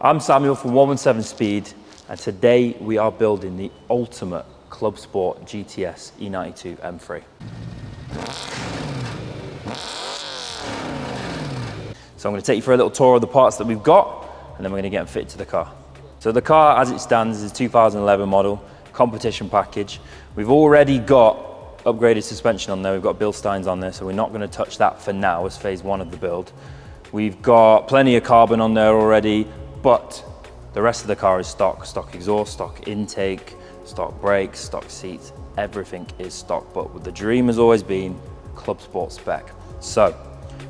I'm Samuel from 117Speed, and today we are building the ultimate club sport GTS E92 M3. So I'm going to take you for a little tour of the parts that we've got, and then we're going to get them fitted to the car. So the car, as it stands, is a 2011 model, competition package. We've already got upgraded suspension on there. We've got Bilsteins on there, so we're not going to touch that for now as phase one of the build. We've got plenty of carbon on there already, but the rest of the car is stock exhaust, stock intake, stock brakes, stock seats, everything is stock. But the dream has always been club sport spec. So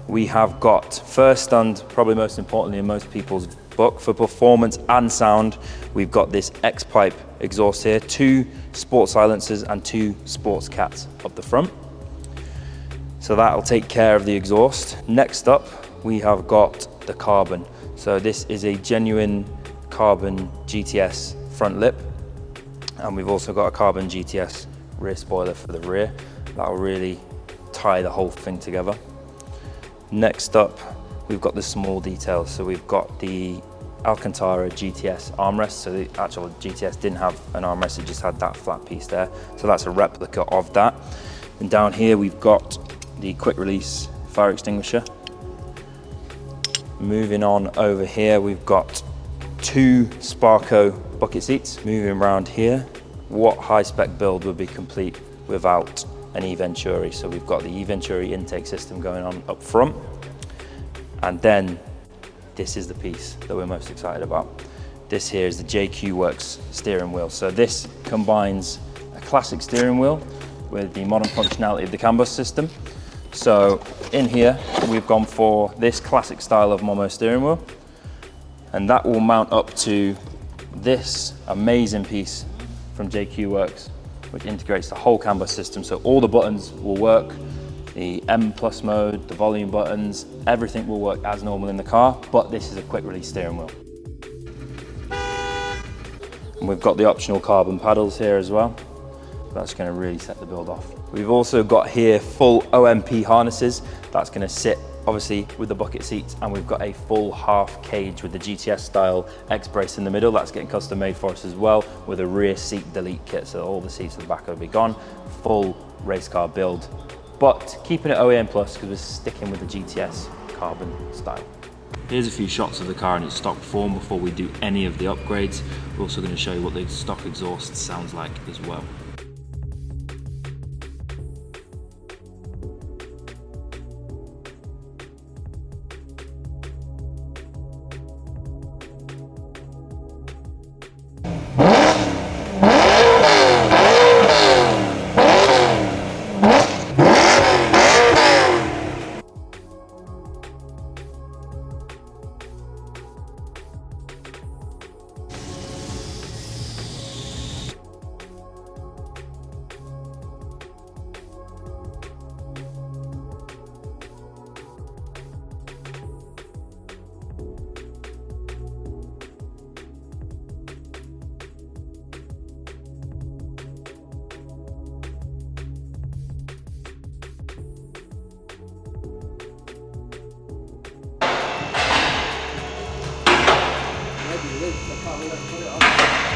we have got first and probably most importantly in most people's book for performance and sound, we've got this X-pipe exhaust here, 2 sport silencers and 2 sports cats up the front. So that'll take care of the exhaust. Next up, we have got the carbon. So this is a genuine carbon GTS front lip, and we've also got a carbon GTS rear spoiler for the rear. That'll really tie the whole thing together. Next up, we've got the small details. So we've got the Alcantara GTS armrest. So the actual GTS didn't have an armrest, it just had that flat piece there. So that's a replica of that. And down here, we've got the quick release fire extinguisher. Moving on over here, we've got 2 Sparco bucket seats. Moving around here, what high spec build would be complete without an Eventuri? So we've got the Eventuri intake system going on up front. And then this is the piece that we're most excited about. This here is the JQ Works steering wheel. So this combines a classic steering wheel with the modern functionality of the CAN bus system. So in here, we've gone for this classic style of Momo steering wheel, and that will mount up to this amazing piece from JQ Works, which integrates the whole CAN bus system. So all the buttons will work, the M+ mode, the volume buttons, everything will work as normal in the car, but this is a quick release steering wheel. And we've got the optional carbon paddles here as well. That's going to really set the build off. We've also got here full OMP harnesses. That's going to sit obviously with the bucket seats, and we've got a full half cage with the GTS style X brace in the middle. That's getting custom made for us as well, with a rear seat delete kit. So all the seats at the back will be gone. Full race car build, but keeping it OEM plus because we're sticking with the GTS carbon style. Here's a few shots of the car in its stock form before we do any of the upgrades. We're also going to show you what the stock exhaust sounds like as well.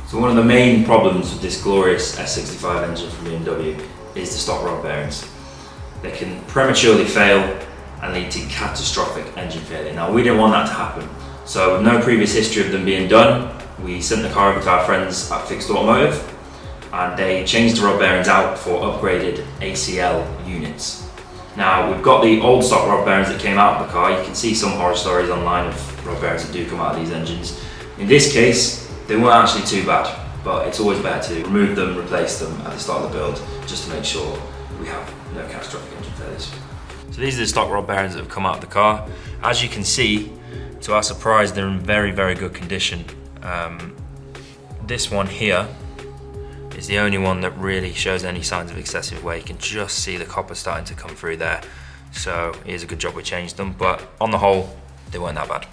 So one of the main problems with this glorious S65 engine from BMW is the stock rod bearings. They can prematurely fail and lead to catastrophic engine failure. Now we didn't want that to happen, so with no previous history of them being done, we sent the car over to our friends at Fixed Automotive, and they changed the rod bearings out for upgraded ACL units. Now we've got the old stock rod bearings that came out of the car. You can see some horror stories online of rod bearings that do come out of these engines. In this case, they weren't actually too bad, but it's always better to remove them, replace them at the start of the build, just to make sure we have no catastrophic engine failures. So these are the stock rod bearings that have come out of the car. As you can see, to our surprise, they're in very, very good condition. This one here is the only one that really shows any signs of excessive wear. You can just see the copper starting to come through there. So it is a good job we changed them, but on the whole, they weren't that bad.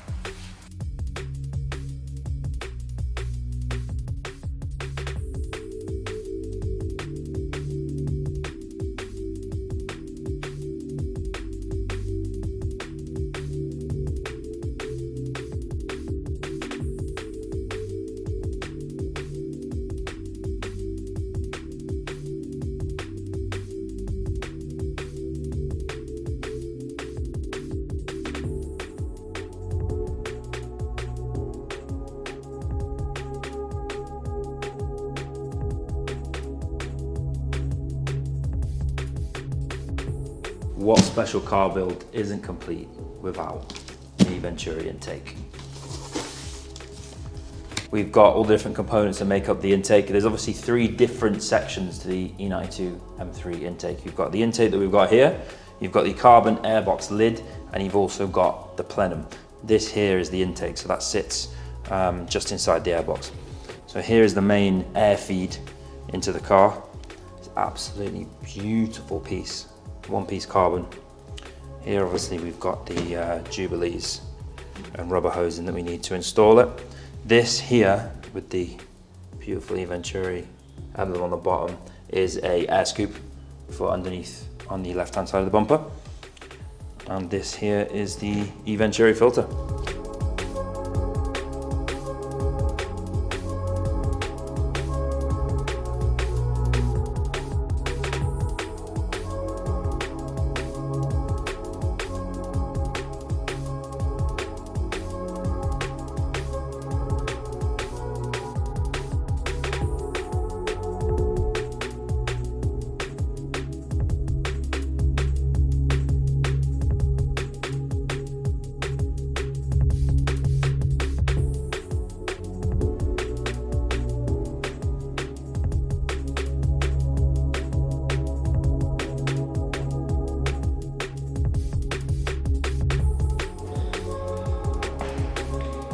what special car build isn't complete without an Eventuri intake? We've got all the different components that make up the intake. There's obviously 3 different sections to the E92 M3 intake. You've got the intake that we've got here, you've got the carbon airbox lid, and you've also got the plenum. This here is the intake, so that sits just inside the airbox. So here is the main air feed into the car. It's absolutely beautiful piece, one-piece carbon. Here obviously we've got the Jubilees and rubber hosing that we need to install it. This here with the beautiful Eventuri emblem on the bottom is a air scoop for underneath on the left hand side of the bumper. And this here is the Eventuri filter.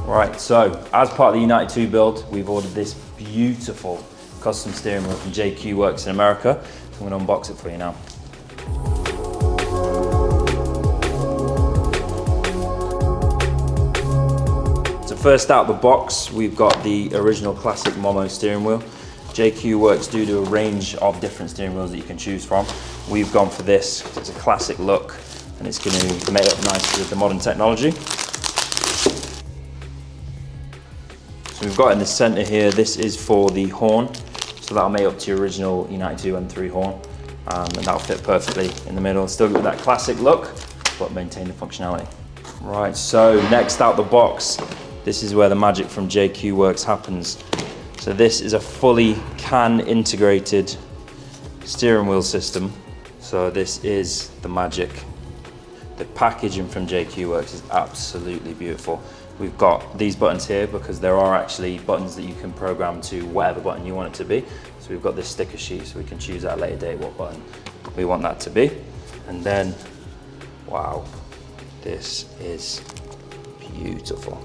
Right, so as part of the E92 build, we've ordered this beautiful custom steering wheel from JQ Works in America. I'm going to unbox it for you now. So first out the box, we've got the original classic Momo steering wheel. JQ Works do a range of different steering wheels that you can choose from. We've gone for this because it's a classic look and it's going to make up nicely with the modern technology. So we've got in the center here, this is for the horn. So that'll make up to your original E92 M3 horn. And that'll fit perfectly in the middle. Still got that classic look, but maintain the functionality. Right, so next out the box, this is where the magic from JQ Works happens. So this is a fully CAN integrated steering wheel system. So this is the magic. The packaging from JQ Works is absolutely beautiful. We've got these buttons here because there are actually buttons that you can program to whatever button you want it to be. So we've got this sticker sheet so we can choose at a later date what button we want that to be. And then, wow, this is beautiful.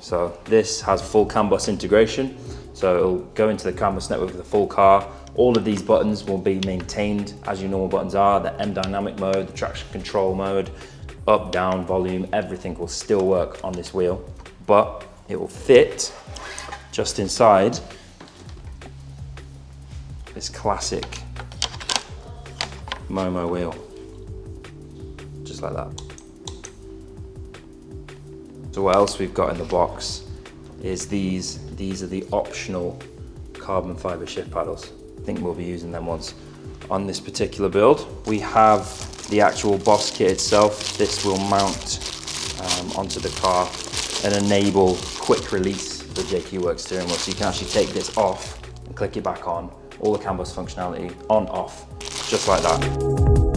So this has full CAN bus integration. So it'll go into the CAN bus network with the full car. All of these buttons will be maintained as your normal buttons are. The M dynamic mode, the traction control mode, up, down, volume, everything will still work on this wheel, but it will fit just inside this classic Momo wheel, just like that. So what else we've got in the box is these are the optional carbon fiber shift paddles. I think we'll be using them once on this particular build. We have the actual boss kit itself. This will mount onto the car and enable quick release of the JQ Works steering wheel. So you can actually take this off and click it back on. All the CAN bus functionality on, off, just like that.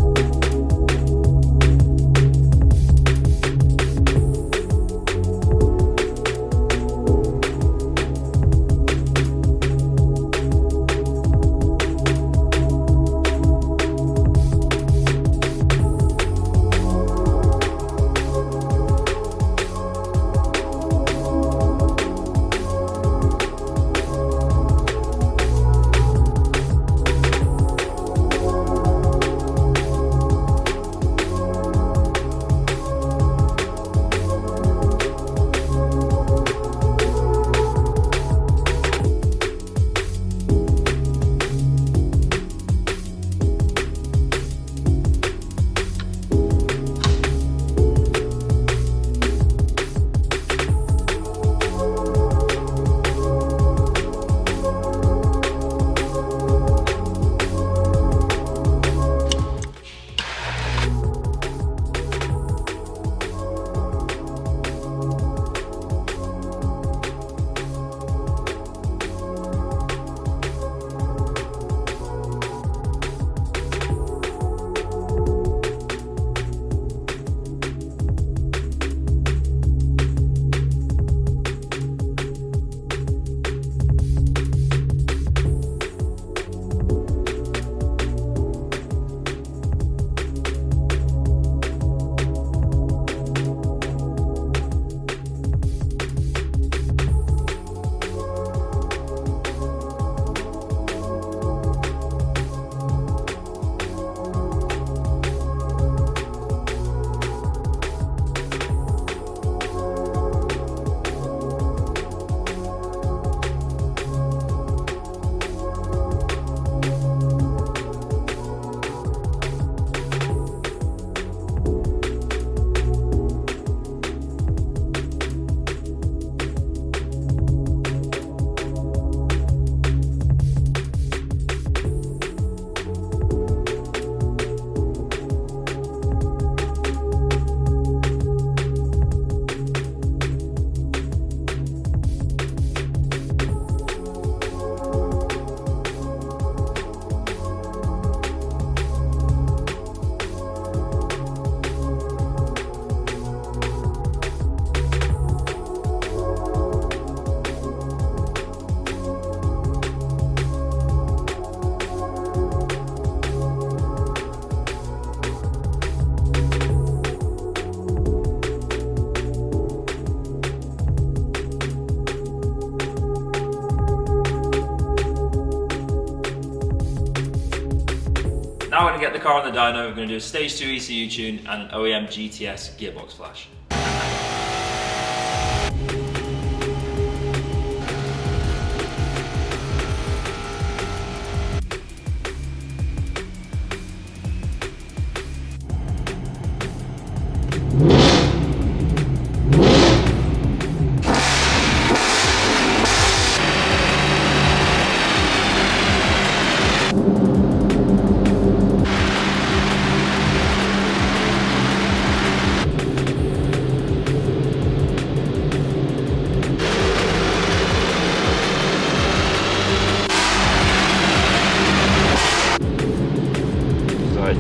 get the car on the dyno, we're going to do a stage 2 ECU tune and an OEM GTS gearbox flash.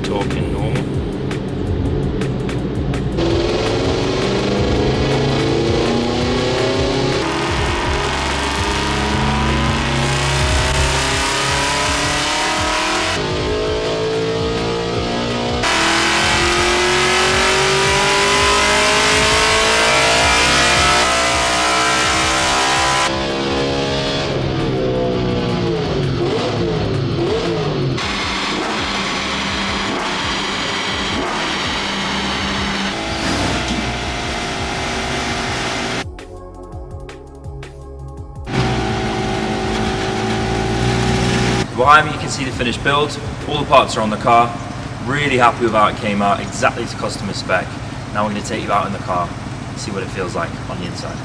Talking normal. Behind me you can see the finished build, all the parts are on the car, really happy with how it came out, exactly to customer spec. Now we're going to take you out in the car and see what it feels like on the inside.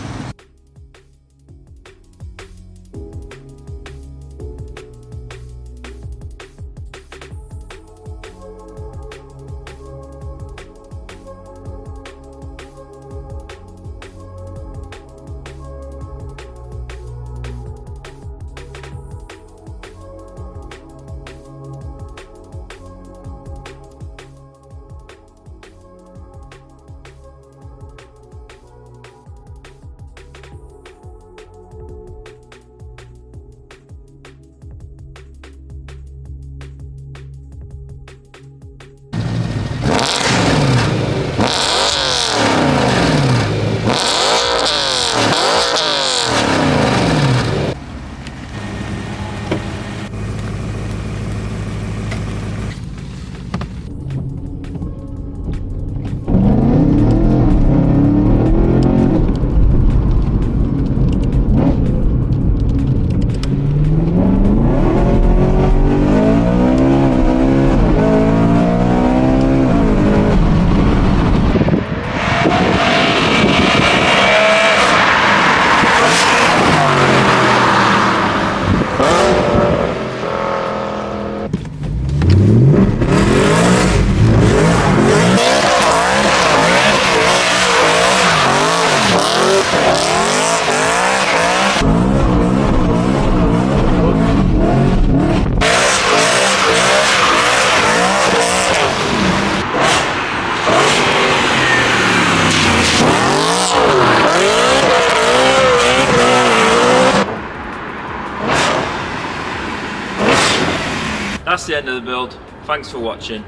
That's the end of the build. Thanks for watching.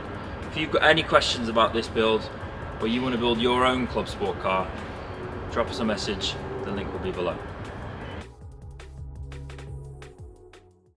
If you've got any questions about this build, or you want to build your own club sport car, drop us a message. The link will be below.